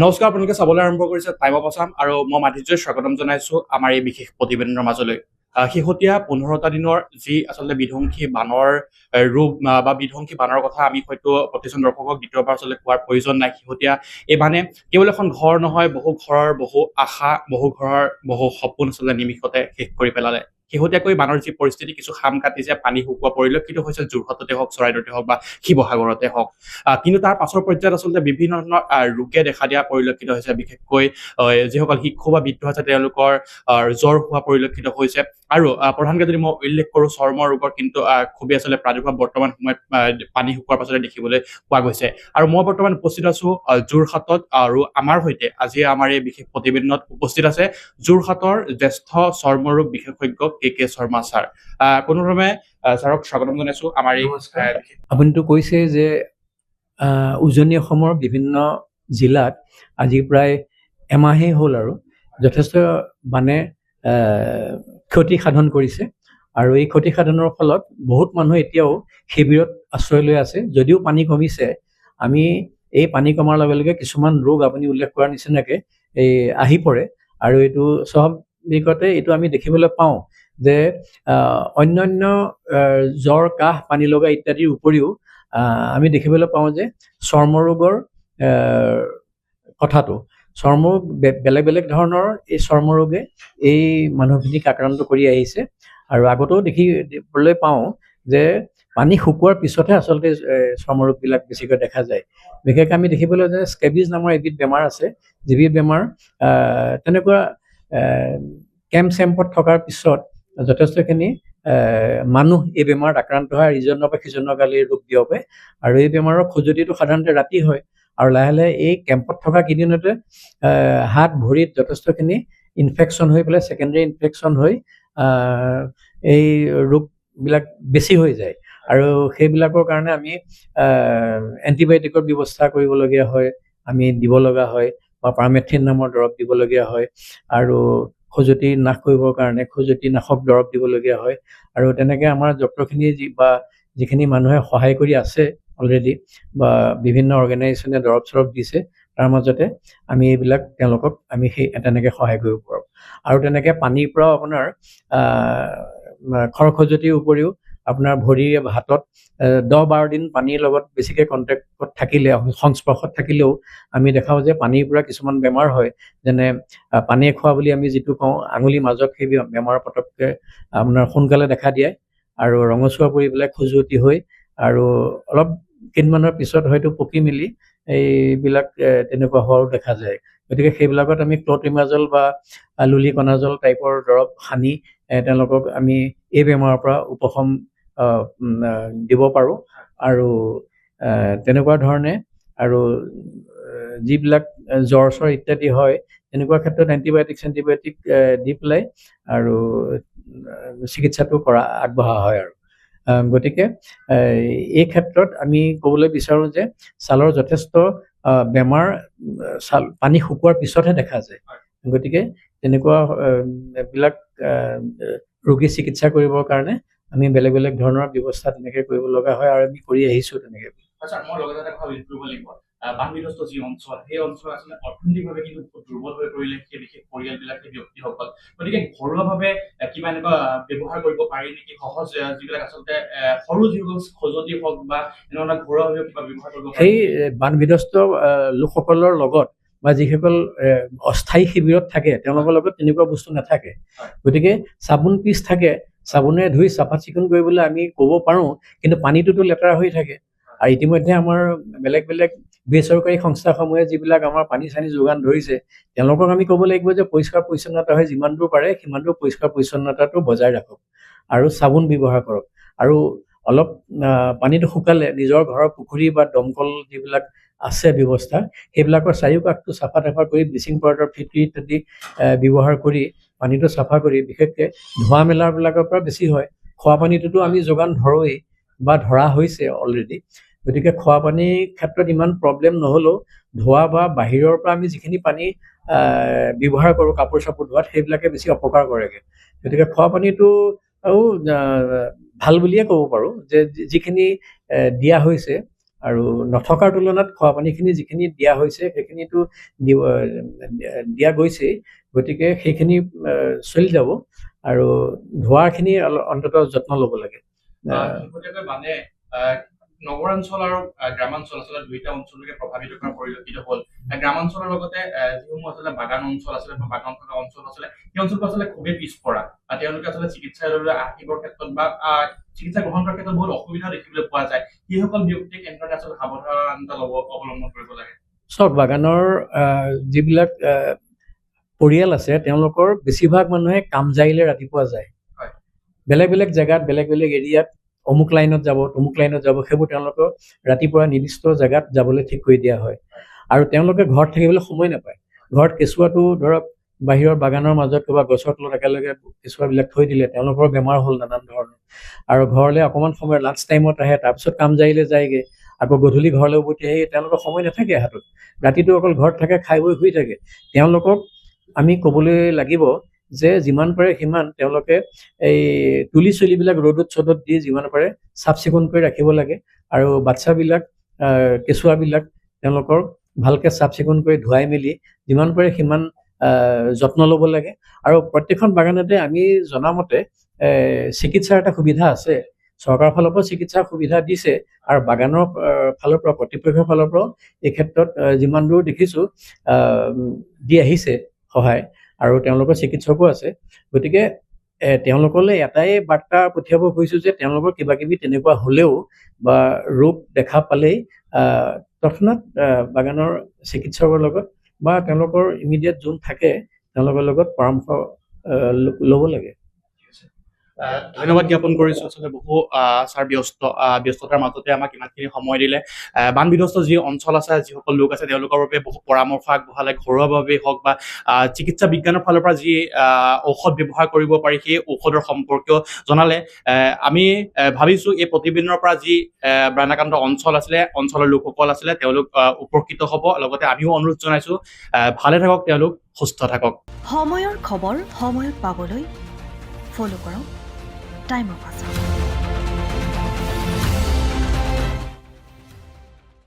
নমস্কাৰ, আপোনালোকে চাবলৈ আৰম্ভ কৰিছে টাইম অফ আছাম আৰু মই মাধুৰ্য্যই স্বাগতম জনাইছো আমাৰ এই বিশেষ প্ৰতিবেদনৰ মাজলৈ। শেহতীয়া 15টা দিনৰ যি আচলতে বিধ্বংসী বানৰ ৰূপ বা বিধ্বংসী বানৰ কথা আমি হয়তো প্ৰতিজন দৰ্শকক দ্বিতীয়বাৰ আচলতে কোৱাৰ প্ৰয়োজন নাই। শেহতীয়া এই বানে কেৱল এখন ঘৰ নহয়, বহু ঘৰৰ বহু আশা, বহু ঘৰৰ বহু সপোন আচলতে নিমিষতে শেষ কৰি পেলালে। শেহতীয়াকৈ বানৰ যি পৰিস্থিতি, কিছু খাম কাটিছে, পানী শুকোৱা পৰিলক্ষিত হৈছে যোৰহাটতে হওক, চৰাইদেউতে হওক বা শিৱসাগৰতে হওক। কিন্তু তাৰ পাছৰ পৰ্যায়ত আচলতে বিভিন্ন ধৰণৰ ৰোগে দেখা দিয়া পৰিলক্ষিত হৈছে। বিশেষকৈ যিসকল শিশু বা বৃদ্ধ আছে তেওঁলোকৰ জ্বৰ হোৱা পৰিলক্ষিত হৈছে। আৰু প্ৰধানকৈ যদি মই উল্লেখ কৰোঁ, চৰ্মৰ ৰোগৰ কিন্তু খুবেই আচলতে প্ৰাদুৰ্ভাৱ বৰ্তমান সময়ত পানী শুকোৱাৰ পাছতে দেখিবলৈ পোৱা গৈছে। আৰু মই বৰ্তমান উপস্থিত আছো যোৰহাটত, আৰু আমাৰ সৈতে আজি আমাৰ এই বিশেষ প্ৰতিবেদনত উপস্থিত আছে যোৰহাটৰ জ্যেষ্ঠ চৰ্মৰোগ বিশেষজ্ঞ কে শৰ্মা ছাৰ। কোনোধৰণে ছাৰক স্বাগতম জনাইছো আমাৰ এই আপুনিতো কৈছে যে উজনি অসমৰ বিভিন্ন জিলাত আজি প্ৰায় এমাহেই হ'ল আৰু যথেষ্ট মানে ক্ষতি সাধন কৰিছে। আৰু এই ক্ষতি সাধনৰ ফলত বহুত মানুহ এতিয়াও শিবিৰত আশ্ৰয় লৈ আছে। যদিও পানী কমিছে, আমি এই পানী কমাৰ লগে লগে কিছুমান ৰোগ আপুনি উল্লেখ কৰাৰ নিচিনাকে এই আহি পৰে। আৰু এইটো স্বাভাৱিকতে এইটো আমি দেখিবলৈ পাওঁ যে অন্যান্য জ্বৰ, কাহ, পানী লগা ইত্যাদিৰ উপৰিও আমি দেখিবলৈ পাওঁ যে চৰ্মৰোগৰ কথাটো, চৰ্মৰোগ বেলেগ বেলেগ ধৰণৰ এই চৰ্মৰোগে এই মানুহখিনিক আক্ৰান্ত কৰি আহিছে। আৰু আগতেও দেখিবলৈ পাওঁ যে পানী শুকোৱাৰ পিছতহে আচলতে চৰ্মৰোগবিলাক বেছিকৈ দেখা যায়। বিশেষকৈ আমি দেখিবলৈ যে স্কেবিজ নামৰ এবিধ বেমাৰ আছে, যিবিধ বেমাৰ তেনেকুৱা কেম্প চেম্পত থকাৰ পিছত যথেষ্টখিনি মানুহ এই বেমাৰত আক্ৰান্ত হয় আৰু ইজনৰ পৰা সিজনৰ গালৈ ৰোগ বিয়পে। আৰু এই বেমাৰৰ খজুৱতিটো সাধাৰণতে ৰাতি হয়। আৰু লাহে লাহে এই কেম্পত থকা কেইদিনতে হাত ভৰিত যথেষ্টখিনি ইনফেকশ্যন হৈ পেলাই ছেকেণ্ডেৰী ইনফেকশ্যন হৈ এই ৰোগবিলাক বেছি হৈ যায়। আৰু সেইবিলাকৰ কাৰণে আমি এণ্টিবায়'টিকৰ ব্যৱস্থা কৰিবলগীয়া হয়, আমি দিব লগা হয়, বা পাৰমেথ্ৰিন নামৰ দৰৱ দিবলগীয়া হয়। আৰু খজুৱতি নাশ কৰিবৰ কাৰণে খজুৱতি নাশক দৰৱ দিবলগীয়া হয়। আৰু তেনেকৈ আমাৰ ডক্টৰখিনি যিখিনি মানুহে সহায় কৰি আছে অলৰেডি, বা বিভিন্ন অৰ্গেনাইজেশ্যনে দৰৱ চৰৱ দিছে, তাৰ মাজতে আমি এইবিলাক তেওঁলোকক আমি তেনেকৈ সহায় কৰিব পাৰোঁ। আৰু তেনেকৈ পানীৰ পৰাও আপোনাৰ খৰখজুৱতিৰ উপৰিও আপোনাৰ ভৰি হাতত 10-12 দিন পানীৰ লগত বেছিকৈ কণ্টেক্টত থাকিলে, সংস্পৰ্শত থাকিলেও আমি দেখাওঁ যে পানীৰ পৰা কিছুমান বেমাৰ হয়, যেনে পানীয়ে খোৱা বুলি আমি যিটো কওঁ, আঙুলি মাজত সেই বেমাৰ পটককৈ আপোনাৰ সোনকালে দেখা দিয়ে আৰু ৰঙচুৱা পৰি পেলাই খজুৱতি হৈ আৰু অলপ কেইদিনমানৰ পিছত হয়তো পকি মেলি এইবিলাক তেনেকুৱা হোৱাও দেখা যায়। গতিকে সেইবিলাকত আমি ক্ল'ট্ৰিমাজল বা লুলিকনাজল টাইপৰ দৰৱ সানি তেওঁলোকক আমি এই বেমাৰৰ পৰা উপশম দিব পাৰোঁ। আৰু তেনেকুৱা ধৰণে আৰু যিবিলাক জ্বৰ চৰ ইত্যাদি হয়, তেনেকুৱা ক্ষেত্ৰত এণ্টিবায়'টিক দি পেলাই আৰু চিকিৎসাটো আগবঢ়া হয়। আৰু গতিকে এই ক্ষেত্ৰত আমি ক'বলৈ বিচাৰোঁ যে ছালৰ যথেষ্ট বেমাৰ পানী শুকোৱাৰ পিছতহে দেখা যায়। গতিকে তেনেকুৱা বিলাক ৰোগী চিকিৎসা কৰিবৰ কাৰণে আমি বেলেগ বেলেগ ধৰণৰ ব্যৱস্থা তেনেকৈ কৰিব লগা হয়, আৰু আমি কৰি আহিছোঁ তেনেকৈ। মই লগতে এটা কথা উল্লেখ কৰিব লাগিব, বানবিধ্বস্ত যি অঞ্চল, সেই অঞ্চল আচলতে অৰ্থনৈতিকভাৱে কিন্তু দুৰ্বল হৈ পৰিলে সেই বিশেষ পৰিয়ালবিলাক, সেই ব্যক্তিসকল। গতিকে ঘৰুৱাভাৱে কিবা এনেকুৱা ব্যৱহাৰ কৰিব পাৰি নেকি, সহজ যিবিলাক আচলতে সৰু যিবোৰ খজুৱতি হওক বা এনেধৰণৰ ঘৰুৱাভাৱে কিবা ব্যৱহাৰ কৰিব পাৰি? সেই বানবিধ্বস্ত লোকসকলৰ লগত বা যিসকল অস্থায়ী শিবিৰত থাকে তেওঁলোকৰ লগত তেনেকুৱা বস্তু নাথাকে। গতিকে চাবোন পিচ থাকে, চাবোনে ধুই চাফা চিকুণ কৰিবলৈ আমি ক'ব পাৰোঁ, কিন্তু পানীটোতো লেতেৰা হৈ থাকে। আৰু ইতিমধ্যে আমাৰ বেলেগ বেলেগ বেচৰকাৰী সংস্থাসমূহে যিবিলাক আমাৰ পানী চানী যোগান ধৰিছে, তেওঁলোকক আমি ক'ব লাগিব যে পৰিষ্কাৰ পৰিচ্ছন্নতা হৈ যিমান দূৰ পাৰে সিমান দূৰ পৰিষ্কাৰ পৰিচ্ছন্নতাটো বজাই ৰাখক আৰু চাবোন ব্যৱহাৰ কৰক। আৰু অলপ পানীটো শুকালে নিজৰ ঘৰৰ পুখুৰী বা দমকল যিবিলাক আছে ব্যৱস্থা, সেইবিলাকৰ চাৰিওকাষটো চাফা তাফা কৰি ব্লিচিং পাউডাৰ, ফিটকিৰি ইত্যাদি ব্যৱহাৰ কৰি পানীটো চাফা কৰি, বিশেষকৈ ধোৱা মেলাবিলাকৰ পৰা বেছি হয়। খোৱা পানীটোতো আমি যোগান ধৰোৱেই বা ধৰা হৈছে অলৰেডি। গতিকে খোৱা পানীৰ ক্ষেত্ৰত ইমান প্ৰব্লেম নহ'লেও ধোৱা বা বাহিৰৰ পৰা আমি যিখিনি পানী ব্যৱহাৰ কৰোঁ কাপোৰ চাপোৰ ধোৱাত, সেইবিলাকে বেছি অপকাৰ কৰেগৈ। গতিকে খোৱা পানীটো ভাল বুলিয়ে ক'ব পাৰোঁ যে যিখিনি দিয়া হৈছে আৰু নথকাৰ তুলনাত খোৱা পানীখিনি যিখিনি দিয়া হৈছে সেইখিনিতো দিয়া গৈছেই, গতিকে সেইখিনি চলি যাব আৰু ধোৱাখিনি অন্ততঃ যত্ন ল'ব লাগে। শেহতীয়াকৈ মানে নগৰাঞ্চল আৰু গ্ৰামাঞ্চল আচলতে দুইটা অঞ্চলকে প্ৰভাৱিত কৰা পৰিলক্ষিত হ'ল। গ্ৰামাঞ্চলৰ লগতে যিসমূহ আচলতে বাগান অঞ্চল আছিলে বা বাগান থকা অঞ্চল আছিলে, সেই অঞ্চলটো আচলতে খুবেই পিছপৰা। তেওঁলোকে আচলতে চিকিৎসালয়লৈ আহিবৰ ক্ষেত্ৰত বা চিকিৎসা গ্ৰহণ কৰাৰ ক্ষেত্ৰত বহুত অসুবিধা দেখিবলৈ পোৱা যায়। সেইসকল ব্যক্তিক কেনেধৰণে আচলতে সাৱধানতা অৱলম্বন কৰিব লাগে? চাওক, বাগানৰ যিবিলাক পৰিয়াল আছে তেওঁলোকৰ বেছিভাগ মানুহে কামজাৰিলে ৰাতিপুৱা যায়। বেলেগ বেলেগ জেগাত বেলেগ বেলেগ এৰিয়াত অমুক লাইনত যাব তমুক লাইনত যাব, সেইবোৰ তেওঁলোকৰ ৰাতিপুৱা নিৰ্দিষ্ট জেগাত যাবলৈ ঠিক কৰি দিয়া হয়। আৰু তেওঁলোকে ঘৰত থাকিবলৈ সময় নাপায়। ঘৰত কেঁচুৱাটো ধৰক বাহিৰৰ বাগানৰ মাজত ক'ৰবাত গছৰ তলত একেলগে কেঁচুৱাবিলাক থৈ দিলে তেওঁলোকৰ বেমাৰ হ'ল নানান ধৰণৰ। আৰু ঘৰলৈ অকণমান সময় লাঞ্চ টাইমত আহে, তাৰপিছত কামজাৰিলে যায়গৈ, আকৌ গধূলি ঘৰলৈ উভতি আহি তেওঁলোকৰ সময় নাথাকে হাতত। ৰাতিটো অকল ঘৰত থাকে, খাই বৈ শুই থাকে। তেওঁলোকক আমি ক'বলৈ লাগিব যে যিমান পাৰে সিমান তেওঁলোকে এই তুলি চুলিবিলাক ৰ'দত চ'দত দি যিমান পাৰে চাফ চিকুণ কৰি ৰাখিব লাগে। আৰু বাচ্ছাবিলাক কেঁচুৱাবিলাক তেওঁলোকৰ ভালকৈ চাফ চিকুণ কৰি ধুৱাই মেলি যিমান পাৰে সিমান যত্ন ল'ব লাগে। আৰু প্ৰত্যেকখন বাগানতে আমি জনামতে চিকিৎসাৰ এটা সুবিধা আছে, চৰকাৰৰ ফালৰ পৰা চিকিৎসাৰ সুবিধা দিছে। আৰু বাগানৰ ফালৰ পৰা কৰ্তৃপক্ষৰ ফালৰ পৰাও এই ক্ষেত্ৰত যিমান দূৰ দেখিছোঁ দি আহিছে সহায়, আৰু তেওঁলোকৰ চিকিৎসকো আছে। গতিকে তেওঁলোকলৈ এটাই বাৰ্তা পঠিয়াব খুজিছোঁ যে তেওঁলোকৰ কিবা কিবি তেনেকুৱা হ'লেও বা ৰোগ দেখা পালেই তৎক্ষণাৎ বাগানৰ চিকিৎসকৰ লগত বা তেওঁলোকৰ ইমিডিয়েট যোন থাকে তেওঁলোকৰ লগত পৰামৰ্শ ল'ব লাগে। ধন্যবাদ জ্ঞাপন কৰিছোঁ। আচলতে বহু ছাৰ ব্যস্ততাৰ মাজতে আমাক ইমানখিনি সময় দিলে। বান বিধ্বস্ত যি অঞ্চল আছে, যিসকল লোক আছে তেওঁলোকৰ বাবে বহু পৰামৰ্শ আগবঢ়ালে, ঘৰুৱাভাৱেই হওক বা চিকিৎসা বিজ্ঞানৰ ফালৰ পৰা যি ঔষধ ব্যৱহাৰ কৰিব পাৰি সেই ঔষধৰ সম্পৰ্কেও জনালে। আমি ভাবিছোঁ এই প্ৰতিবেদনৰ পৰা যি বানাক্ৰান্ত অঞ্চল আছিলে, অঞ্চলৰ লোকসকল আছিলে, তেওঁলোক উপকৃত হ'ব। লগতে আমিও অনুৰোধ জনাইছোঁ ভালে থাকক তেওঁলোক, সুস্থ থাকক। সময়ৰ খবৰ সময়ত পাবলৈ ফ'ল' কৰক টাইম অফ আছাম।